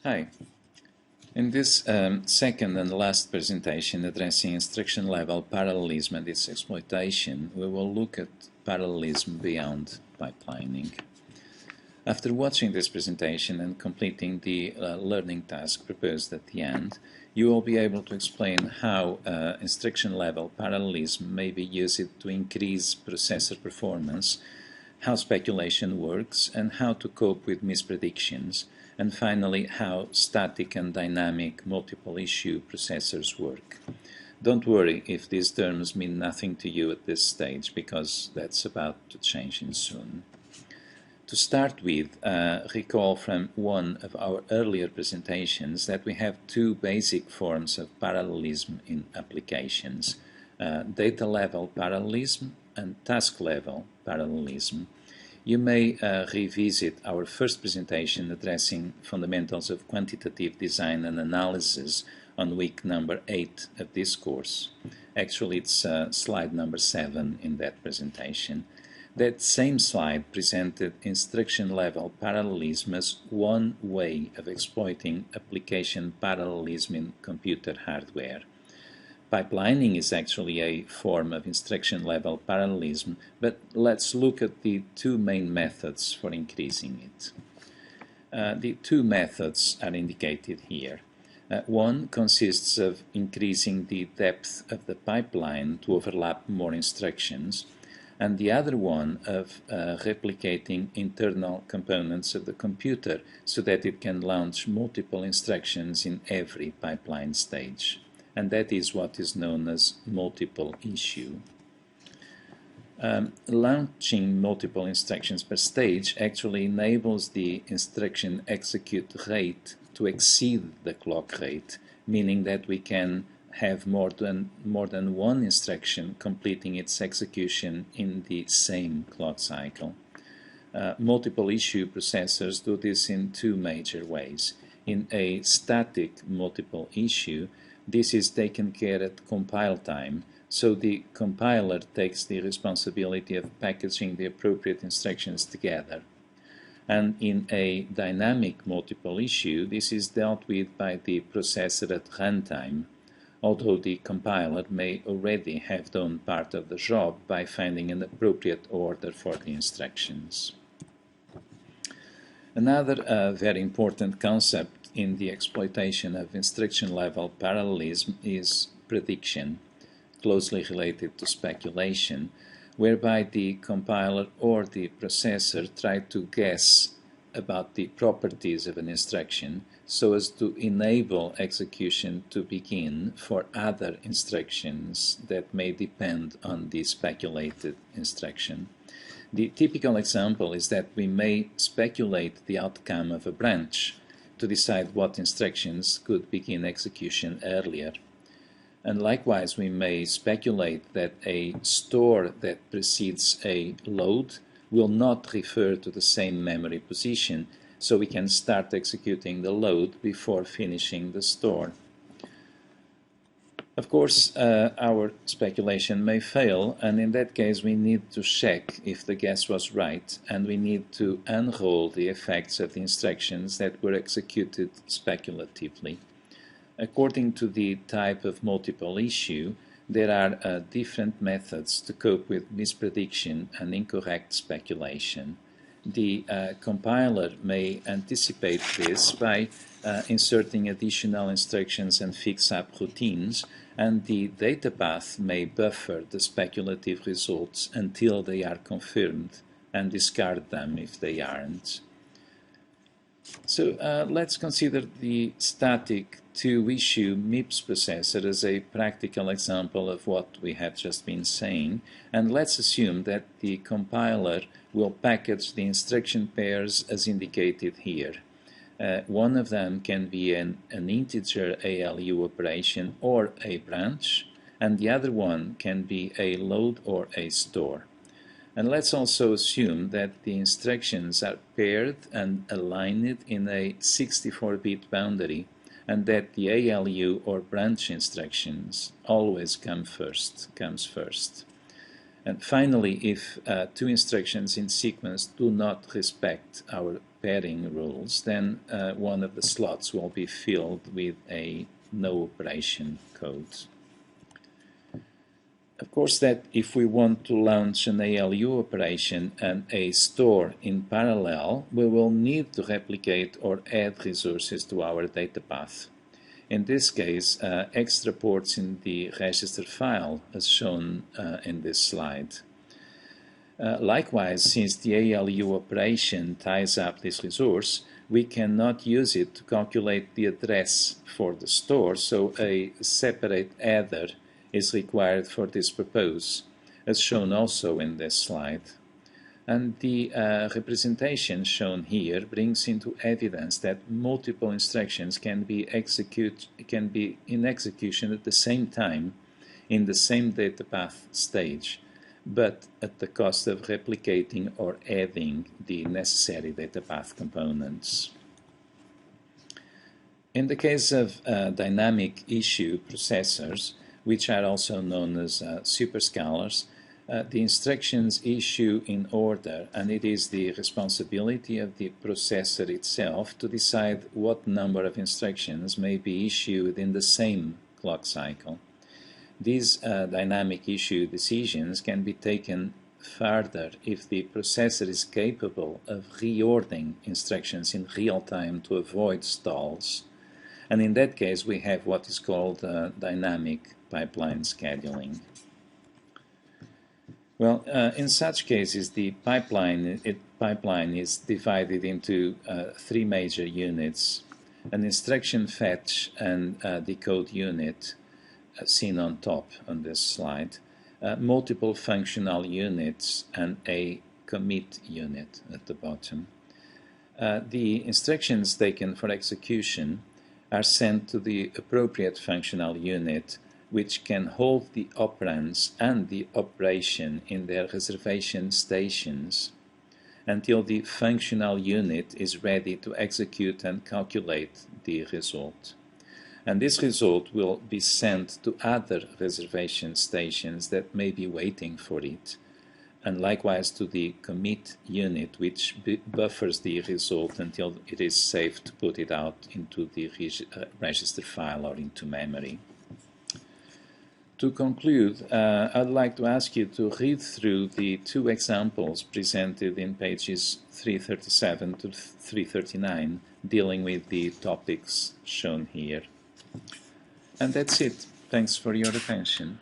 Hi. In this second and last presentation addressing instruction level parallelism and its exploitation, we will look at parallelism beyond pipelining. After watching this presentation and completing the learning task proposed at the end, you will be able to explain how instruction level parallelism may be used to increase processor performance, how speculation works, and how to cope with mispredictions, and finally how static and dynamic multiple issue processors work. Don't worry if these terms mean nothing to you at this stage, because that's about to change soon. To start with, recall from one of our earlier presentations that we have two basic forms of parallelism in applications, data level parallelism and task level parallelism. You may revisit our first presentation addressing fundamentals of quantitative design and analysis on week number 8 of this course. Actually, it's slide number 7 in that presentation. That same slide presented instruction level parallelism as one way of exploiting application parallelism in computer hardware. Pipelining is actually a form of instruction level parallelism, but let's look at the two main methods for increasing it. The two methods are indicated here. One consists of increasing the depth of the pipeline to overlap more instructions, and the other one of replicating internal components of the computer so that it can launch multiple instructions in every pipeline stage. And that is what is known as multiple issue. Launching multiple instructions per stage actually enables the instruction execute rate to exceed the clock rate, meaning that we can have more than one instruction completing its execution in the same clock cycle. Multiple issue processors do this in two major ways. In a static multiple issue, this is taken care at compile time, so the compiler takes the responsibility of packaging the appropriate instructions together. And in a dynamic multiple issue, this is dealt with by the processor at runtime, although the compiler may already have done part of the job by finding an appropriate order for the instructions. Another very important concept in the exploitation of instruction level parallelism is prediction, closely related to speculation, whereby the compiler or the processor try to guess about the properties of an instruction so as to enable execution to begin for other instructions that may depend on the speculated instruction. The typical example is that we may speculate the outcome of a branch to decide what instructions could begin execution earlier. And likewise, we may speculate that a store that precedes a load will not refer to the same memory position, so we can start executing the load before finishing the store. Of course, our speculation may fail, and in that case we need to check if the guess was right, and we need to unroll the effects of the instructions that were executed speculatively. According to the type of multiple issue, there are different methods to cope with misprediction and incorrect speculation. The compiler may anticipate this by inserting additional instructions and fix-up routines, and the data path may buffer the speculative results until they are confirmed and discard them if they aren't. So let's consider the static two-issue MIPS processor as a practical example of what we have just been saying, and let's assume that the compiler will package the instruction pairs as indicated here. One of them can be an integer ALU operation or a branch, and the other one can be a load or a store. And let's also assume that the instructions are paired and aligned in a 64-bit boundary, and that the ALU or branch instructions always comes first. And finally, if two instructions in sequence do not respect our pairing rules, then one of the slots will be filled with a no operation code. Of course, that if we want to launch an ALU operation and a store in parallel, we will need to replicate or add resources to our data path. In this case, extra ports in the register file as shown in this slide. Likewise, since the ALU operation ties up this resource, we cannot use it to calculate the address for the store, so a separate adder is required for this purpose, as shown also in this slide. And the representation shown here brings into evidence that multiple instructions can be in execution at the same time in the same data path stage, but at the cost of replicating or adding the necessary data path components. In the case of dynamic issue processors, which are also known as superscalars, the instructions issue in order, and it is the responsibility of the processor itself to decide what number of instructions may be issued in the same clock cycle. These dynamic issue decisions can be taken further if the processor is capable of reordering instructions in real time to avoid stalls, and in that case we have what is called dynamic pipeline scheduling. Well, in such cases, the pipeline is divided into three major units: an instruction fetch and decode unit, seen on top on this slide, multiple functional units, and a commit unit at the bottom. The instructions taken for execution are sent to the appropriate functional unit, which can hold the operands and the operation in their reservation stations until the functional unit is ready to execute and calculate the result. And this result will be sent to other reservation stations that may be waiting for it, and likewise to the commit unit, which buffers the result until it is safe to put it out into the register file or into memory. To conclude, I'd like to ask you to read through the two examples presented in pages 337 to 339 dealing with the topics shown here. And that's it. Thanks for your attention.